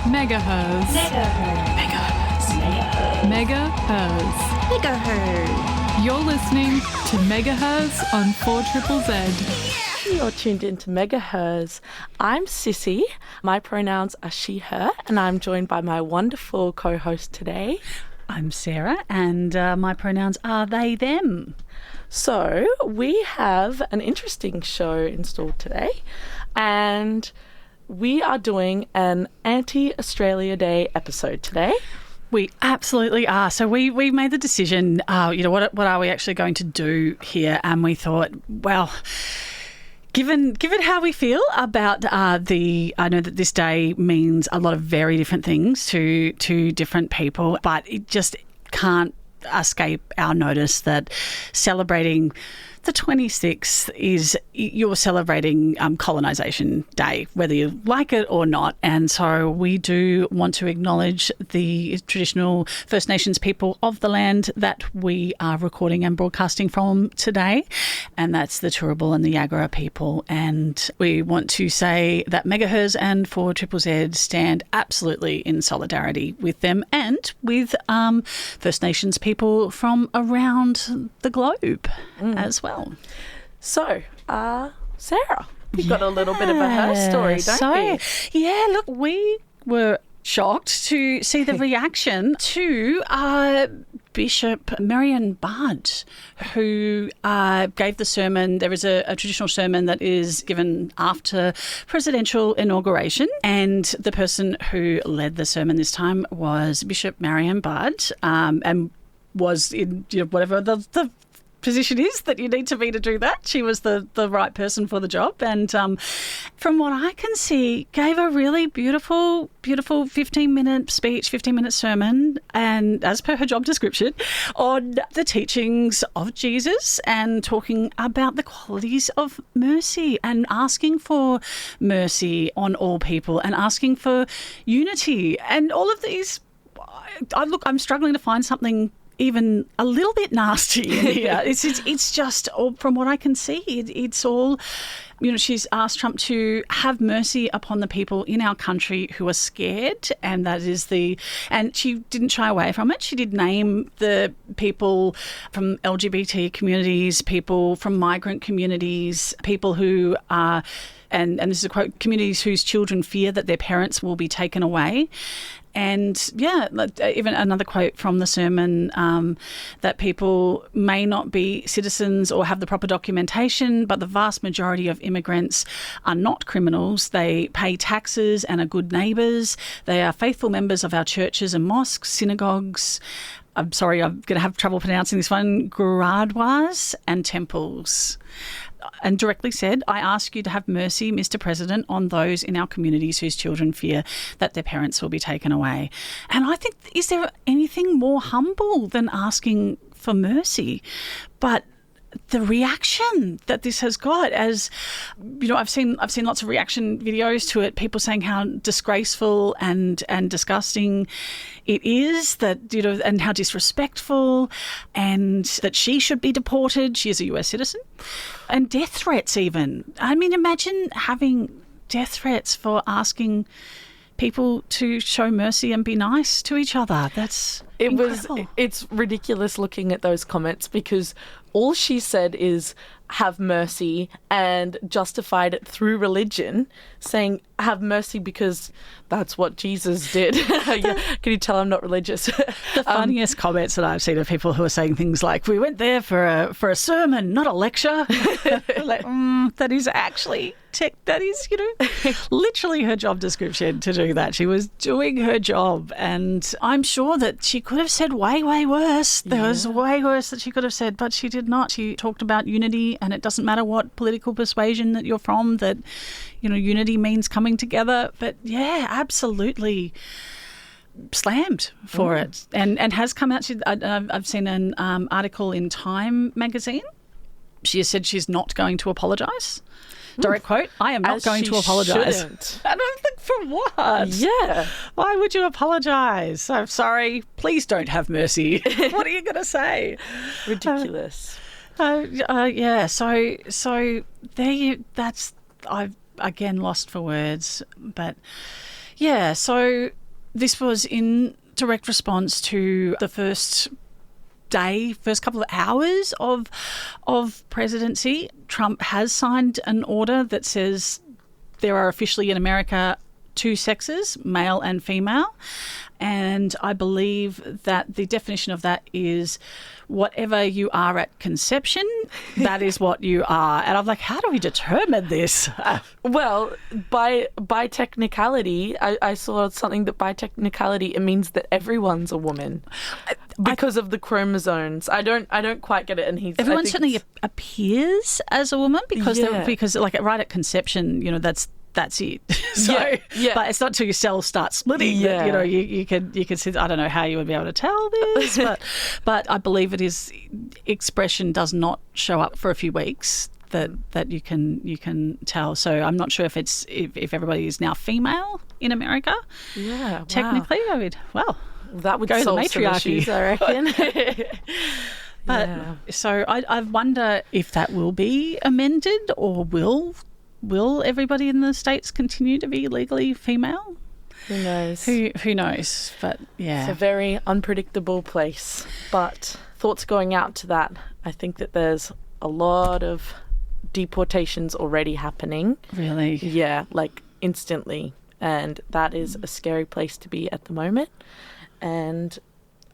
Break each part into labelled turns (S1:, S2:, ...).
S1: Megaherzzz. Megaherzzz. You're listening to Megaherzzz on 4ZZZ.
S2: You're tuned into Megaherzzz. I'm Sissy. My pronouns are she, her, and I'm joined by my wonderful co-host today.
S3: I'm Sarah, and my pronouns are they, them.
S2: So we have an interesting show installed today, and we are doing an Anti-Australia Day episode today.
S3: We absolutely are. So we made the decision, what are we actually going to do here? And we thought, well, given how we feel about I know that this day means a lot of very different things to different people, but it just can't escape our notice that celebrating the 26th is you're celebrating colonisation day, whether you like it or not. And so we do want to acknowledge the traditional First Nations people of the land that we are recording and broadcasting from today. And that's the Turrbal and the Yagara people. And we want to say that Megaherzzz and 4ZZZ stand absolutely in solidarity with them and with First Nations people from around the globe as well.
S2: So, Sarah, you've got a little bit of a her story, don't you?
S3: Yeah, look, we were shocked to see the reaction to Bishop Mariann Budde, who gave the sermon. There is a traditional sermon that is given after presidential inauguration, and the person who led the sermon this time was Bishop Mariann Budde, and was in whatever the position is that you need to be to do that. She was the right person for the job, and from what I can see, gave a really beautiful 15-minute speech, 15-minute sermon, and as per her job description, on the teachings of Jesus and talking about the qualities of mercy and asking for mercy on all people and asking for unity and all of these. I'm struggling to find something even a little bit nasty in here. It's just, from what I can see, it's all, she's asked Trump to have mercy upon the people in our country who are scared, and that is and she didn't shy away from it. She did name the people from LGBT communities, people from migrant communities, people who are, and this is a quote, communities whose children fear that their parents will be taken away. And, even another quote from the sermon, that people may not be citizens or have the proper documentation, but the vast majority of immigrants are not criminals. They pay taxes and are good neighbours. They are faithful members of our churches and mosques, synagogues. I'm sorry, I'm going to have trouble pronouncing this one, gurdwaras and temples. And directly said, I ask you to have mercy, Mr. President, on those in our communities whose children fear that their parents will be taken away. And I think, is there anything more humble than asking for mercy? But the reaction that this has got, as I've seen lots of reaction videos to it, people saying how disgraceful and disgusting it is, that and how disrespectful, and that she should be deported. She is a US citizen, and death threats even. I mean, imagine having death threats for asking people to show mercy and be nice to each other. That's incredible.
S2: It's ridiculous looking at those comments, because all she said is have mercy and justified it through religion, saying have mercy because that's what Jesus did. Can you tell I'm not religious?
S3: The funniest comments that I've seen are people who are saying things like, we went there for a sermon, not a lecture. That is actually that is, literally her job description to do that. She was doing her job, and I'm sure that she could have said way, way worse. There was way worse that she could have said, but she did not. She talked about unity, and it doesn't matter what political persuasion that you're from, that, unity means coming together. But yeah, absolutely slammed for it, and has come out. I've seen an article in Time magazine. She has said she's not going to apologise. Direct quote, I am not going to apologise. I don't think, for what?
S2: Yeah.
S3: Why would you apologise? I'm sorry, please don't have mercy. What are you going to say?
S2: Ridiculous.
S3: Yeah, so there you, I've again lost for words, but Yeah, so this was in direct response to the first couple of hours of presidency. Trump has signed an order that says there are officially in America 2 sexes, male and female. And I believe that the definition of that is whatever you are at conception, that is what you are. And I'm like, how do we determine this?
S2: Well, by technicality, I saw something that by technicality it means that everyone's a woman because of the chromosomes. I don't quite get it. And
S3: everyone certainly appears as a woman because like right at conception, you know, that's it. So,
S2: yeah.
S3: But it's not until your cells start splitting that, you know, you can see. I don't know how you would be able to tell this, but I believe it is expression does not show up for a few weeks that you can tell. So I'm not sure if everybody is now female in America.
S2: Yeah, wow.
S3: Technically, I mean, well,
S2: that would
S3: go
S2: solve
S3: the matriarchy,
S2: issues, I reckon.
S3: But so I wonder if that will be amended, or will everybody in the States continue to be legally female?
S2: Who knows?
S3: Who knows? But yeah.
S2: It's a very unpredictable place. But thoughts going out to that. I think that there's a lot of deportations already happening.
S3: Really?
S2: Yeah, like instantly. And that is a scary place to be at the moment. And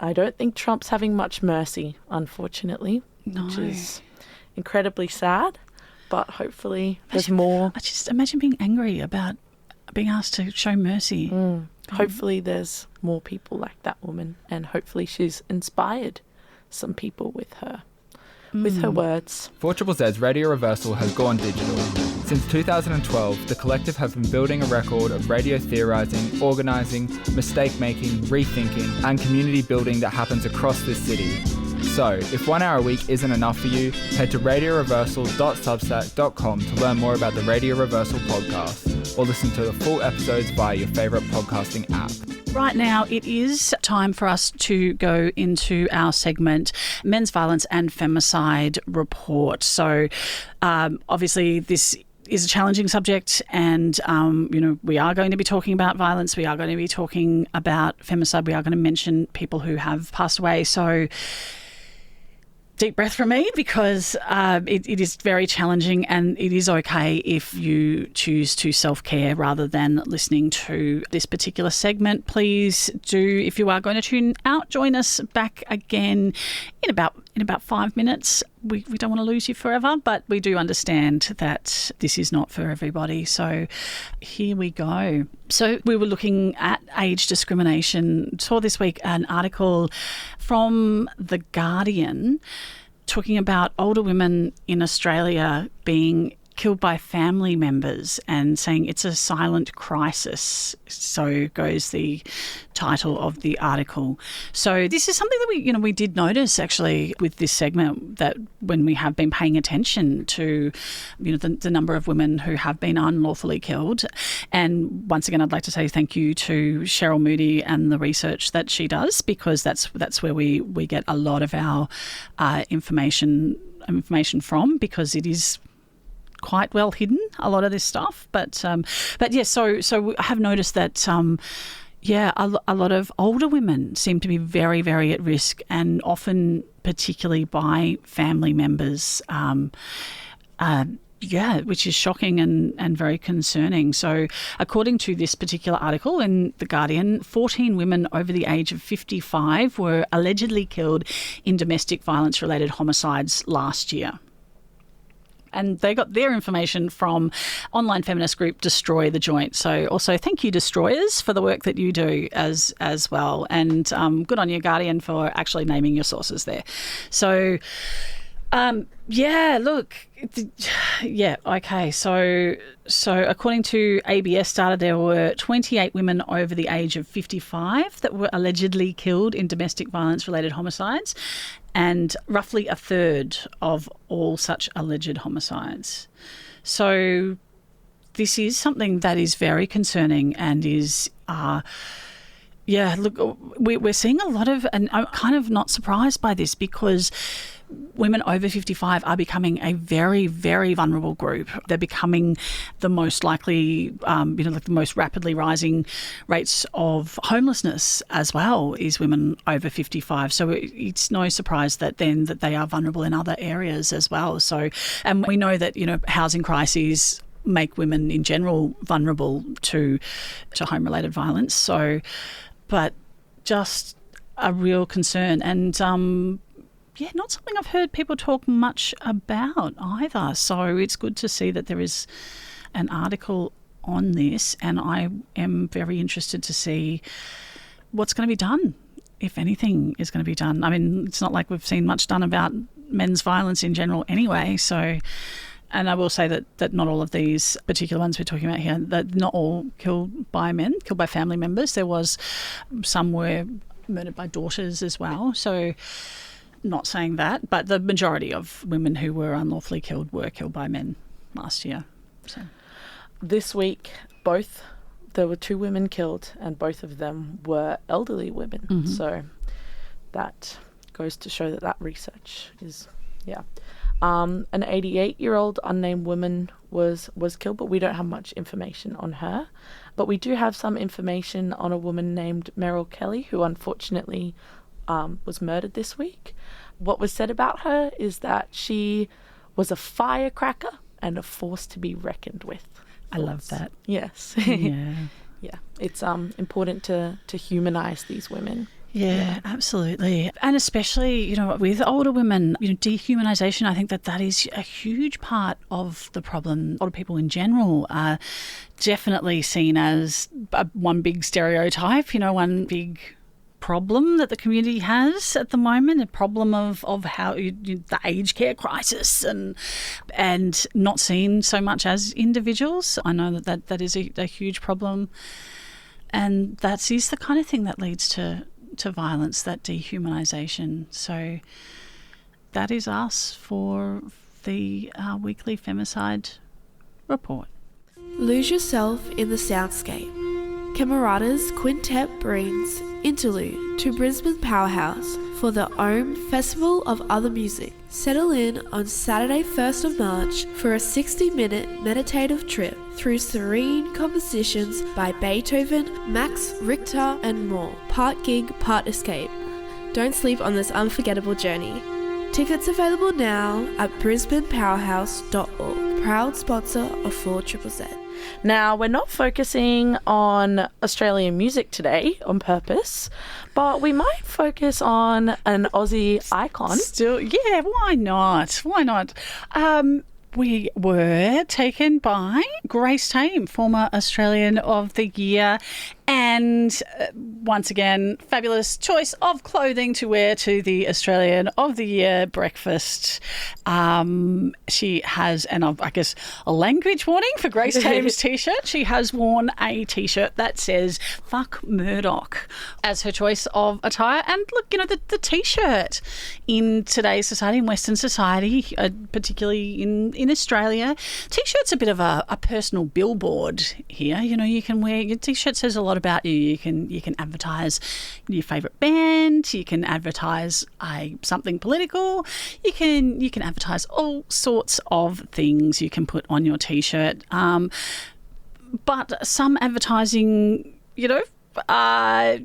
S2: I don't think Trump's having much mercy, unfortunately, which is incredibly sad. But hopefully there's more.
S3: I just imagine being angry about being asked to show mercy.
S2: Hopefully there's more people like that woman, and hopefully she's inspired some people with her words.
S4: 4ZZZ's Radio Reversal has gone digital. Since 2012, the collective have been building a record of radio theorising, organising, mistake-making, rethinking and community building that happens across this city. So, if 1 hour a week isn't enough for you, head to radioreversal.substack.com to learn more about the Radio Reversal podcast, or listen to the full episodes via your favourite podcasting app.
S3: Right now, it is time for us to go into our segment, Men's Violence and Femicide Report. So, obviously, this is a challenging subject, and we are going to be talking about violence. We are going to be talking about femicide. We are going to mention people who have passed away. So, deep breath from me, because it is very challenging, and it is okay if you choose to self-care rather than listening to this particular segment. Please do, if you are going to tune out, join us back again in about 5 minutes. We don't want to lose you forever, but we do understand that this is not for everybody. So here we go. So we were looking at age discrimination. Saw this week an article from The Guardian talking about older women in Australia being killed by family members and saying it's a silent crisis. So goes the title of the article. So this is something that we did notice actually with this segment, that when we have been paying attention to the number of women who have been unlawfully killed. And once again, I'd like to say thank you to Cheryl Moody and the research that she does, because that's where we get a lot of our information from, because it is quite well hidden, a lot of this stuff, but yeah. So I have noticed that a lot of older women seem to be very, very at risk, and often particularly by family members. Which is shocking and very concerning. So according to this particular article in The Guardian, 14 women over the age of 55 were allegedly killed in domestic violence-related homicides last year. And they got their information from online feminist group Destroy the Joint. So also thank you, Destroyers, for the work that you do as well. And good on you, Guardian, for actually naming your sources there. So, okay. So according to ABS data, there were 28 women over the age of 55 that were allegedly killed in domestic violence-related homicides, and roughly a third of all such alleged homicides. So this is something that is very concerning and is, we're seeing a lot of, and I'm kind of not surprised by this, because women over 55 are becoming a very, very vulnerable group. They're becoming the most likely, like the most rapidly rising rates of homelessness as well is women over 55. So it's no surprise that they are vulnerable in other areas as well. So, and we know that, housing crises make women in general vulnerable to home-related violence. So, but just a real concern and, not something I've heard people talk much about either. So it's good to see that there is an article on this, and I am very interested to see what's going to be done, if anything is going to be done. I mean, it's not like we've seen much done about men's violence in general anyway, so... And I will say that not all of these particular ones we're talking about here, that not all killed by men, killed by family members. There was some were murdered by daughters as well. So not saying that, but the majority of women who were unlawfully killed were killed by men last year. So
S2: this week, there were 2 women killed, and both of them were elderly women. Mm-hmm. So that goes to show that research is, yeah. An 88-year-old unnamed woman was killed, but we don't have much information on her. But we do have some information on a woman named Merril Kelly, who unfortunately was murdered this week. What was said about her is that she was a firecracker and a force to be reckoned with.
S3: I love that.
S2: Yes.
S3: Yeah.
S2: Yeah. It's important to humanise these women.
S3: Yeah, absolutely. And especially, with older women, dehumanisation, I think that is a huge part of the problem. Older people in general are definitely seen as one big stereotype, one big problem that the community has at the moment, a problem of how the aged care crisis and not seen so much as individuals. I know that is a huge problem, and that is the kind of thing that leads to violence, that dehumanisation. So that is us for the weekly Femicide report.
S5: Lose yourself in the soundscape. Camerata's Quintet brings Interlude to Brisbane Powerhouse for the OM Festival of Other Music. Settle in on Saturday 1st of March for a 60-minute meditative trip through serene compositions by Beethoven, Max Richter and more. Part gig, part escape. Don't sleep on this unforgettable journey. Tickets available now at brisbanepowerhouse.org. Proud sponsor of 4ZZZ.
S2: Now, we're not focusing on Australian music today on purpose, but we might focus on an Aussie icon.
S3: Still, yeah, why not? Why not? We were taken by Grace Tame, former Australian of the Year, and once again, fabulous choice of clothing to wear to the Australian of the Year breakfast. She has, and I guess a language warning for Grace Tame's T-shirt. She has worn a T-shirt that says "Fuck Murdoch" as her choice of attire. And look, the T-shirt in today's society, in Western society, particularly in Australia, T-shirt's a bit of a personal billboard here. You can wear your T-shirt says a lot about you. You can advertise your favourite band. You can advertise something political. You can advertise all sorts of things you can put on your T-shirt. But some advertising,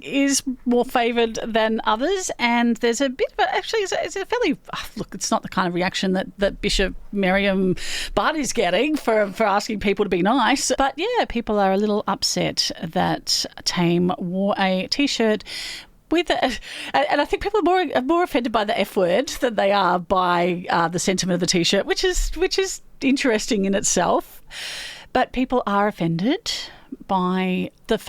S3: is more favoured than others, and there's a bit of it's a fairly look. It's not the kind of reaction that Bishop Mariann Budde is getting for asking people to be nice, but yeah, people are a little upset that Tame wore a T-shirt with and I think people are more offended by the F word than they are by the sentiment of the T-shirt, which is interesting in itself. But people are offended by the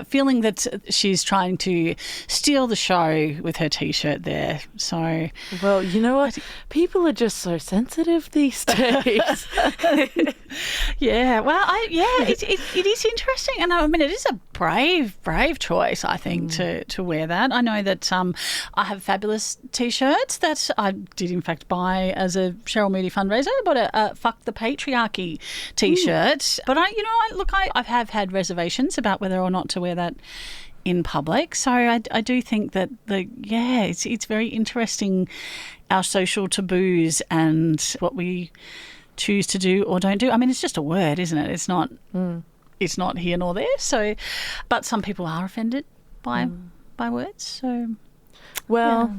S3: feeling that she's trying to steal the show with her T-shirt there. So,
S2: well, you know what? People are just so sensitive these days.
S3: Yeah, well, it is interesting, and I mean, it is a brave choice, I think, to wear that. I know that I have fabulous T-shirts that I did in fact buy as a Cheryl Moody fundraiser. I bought a "Fuck the Patriarchy" T-shirt, but I have had reservations about whether or not to wear that in public. So I do think that it's very interesting our social taboos and what we choose to do or don't do. I mean, it's just a word, isn't it? It's not. It's not here nor there. So, but some people are offended by words. So,
S2: well,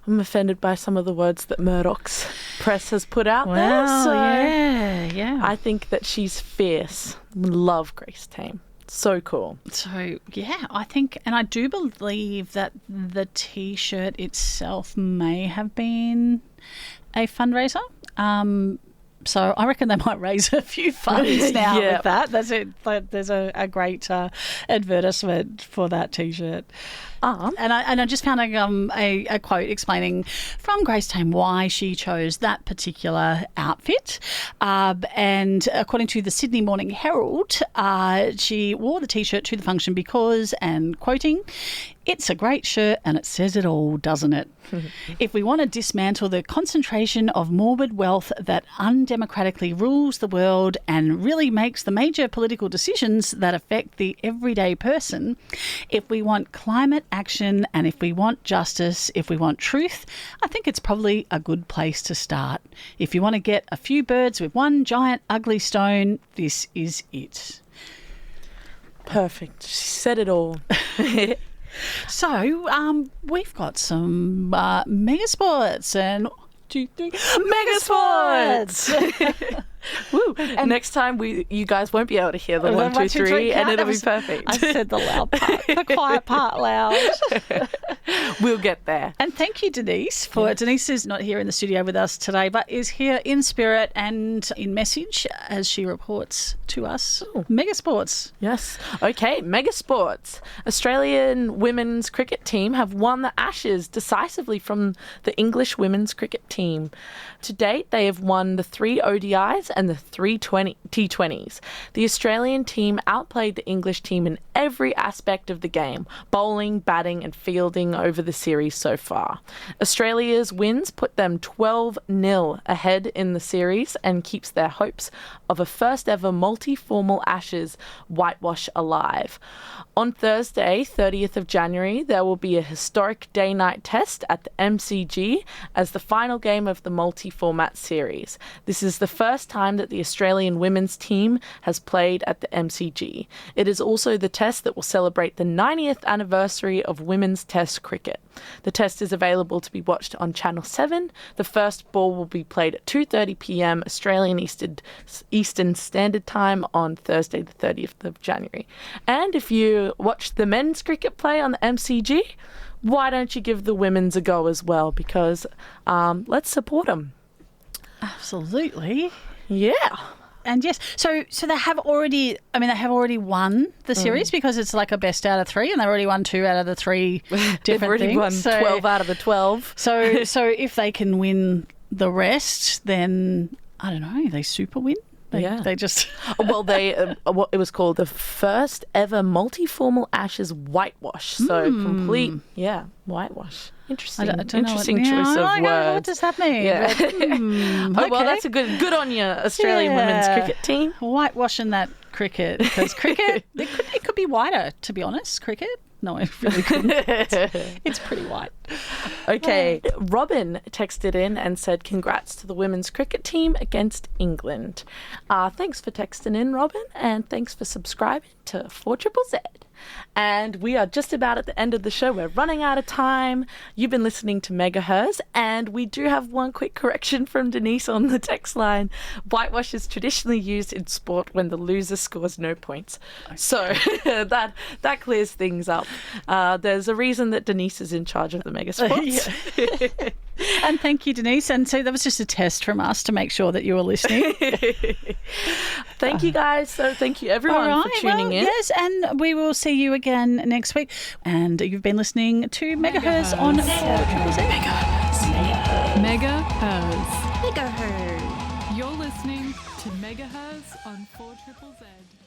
S2: I'm offended by some of the words that Murdoch's press has put out there. So
S3: yeah.
S2: I think that she's fierce. Love Grace Tame. So cool.
S3: So, yeah, I think, and I do believe that the T-shirt itself may have been a fundraiser. So I reckon they might raise a few funds now with that. That's it. There's a great advertisement for that T-shirt. And I just found a quote explaining from Grace Tame why she chose that particular outfit. And according to the Sydney Morning Herald, she wore the T-shirt to the function because, and quoting, "It's a great shirt and it says it all, doesn't it? If we want to dismantle the concentration of morbid wealth that undemocratically rules the world and really makes the major political decisions that affect the everyday person, if we want climate action and if we want justice, if we want truth, I think it's probably a good place to start. If you want to get a few birds with one giant ugly stone, this is it."
S2: Perfect. She said it all.
S3: So, we've got some MegaSports and 2, 3 MegaSports.
S2: Woo! And next time you guys won't be able to hear the 1, 2, 3, and it'll be perfect.
S3: I said the loud part, the quiet part loud.
S2: We'll get there.
S3: And thank you, Denise. Denise is not here in the studio with us today, but is here in spirit and in message as she reports to us. MegaSports.
S2: Yes. Okay, MegaSports. Australian women's cricket team have won the Ashes decisively from the English women's cricket team. To date, they have won the 3 ODIs and the 3 T20s. The Australian team outplayed the English team in every aspect of the game, bowling, batting and fielding over the series so far. Australia's wins put them 12-0 ahead in the series and keeps their hopes of a first ever multi-formal Ashes whitewash alive. On Thursday, 30th of January, there will be a historic day-night test at the MCG as the final game of the multi-format series. This is the first time that the Australian women's team has played at the MCG. It is also the test that will celebrate the 90th anniversary of women's test cricket. The test is available to be watched on Channel 7. The first ball will be played at 2:30 p.m. Australian Eastern Standard Time on Thursday, the 30th of January. And if you watch the men's cricket play on the MCG, why don't you give the women's a go as well? Because let's support them.
S3: Absolutely.
S2: Yeah.
S3: And yes, so they have already. I mean, they have already won the series because it's like a best out of 3, and they've already won 2 out of the 3 different
S2: They've already
S3: things.
S2: won 12 out of the 12.
S3: So if they can win the rest, then I don't know. They super win. They just
S2: well, it was called the first ever multi-formal Ashes whitewash. So complete, whitewash. Interesting.
S3: I don't
S2: Interesting
S3: know
S2: choice of words.
S3: What does that mean?
S2: Yeah.
S3: But,
S2: well, that's a good on you, Australian women's cricket team.
S3: Whitewashing that cricket, because cricket it could be whiter, to be honest. Cricket. No, it really couldn't. It's pretty white.
S2: Okay. Robin texted in and said, congrats to the women's cricket team against England. Thanks for texting in, Robin, and thanks for subscribing to 4ZZZ. And we are just about at the end of the show. We're running out of time. You've been listening to Megaherzzz, and we do have one quick correction from Denise on the text line. Whitewash is traditionally used in sport when the loser scores no points. Okay. So that clears things up. There's a reason that Denise is in charge of the MegaSports.
S3: And thank you, Denise. And so that was just a test from us to make sure that you were listening.
S2: Thank you, guys. So thank you, everyone, for tuning in.
S3: Yes, and we will see you again next week. And you've been listening to Megaherzzz on 4ZZZ.
S1: Megaherzzz.
S5: Megaherzzz.
S1: You're listening to Megaherzzz on 4ZZZ.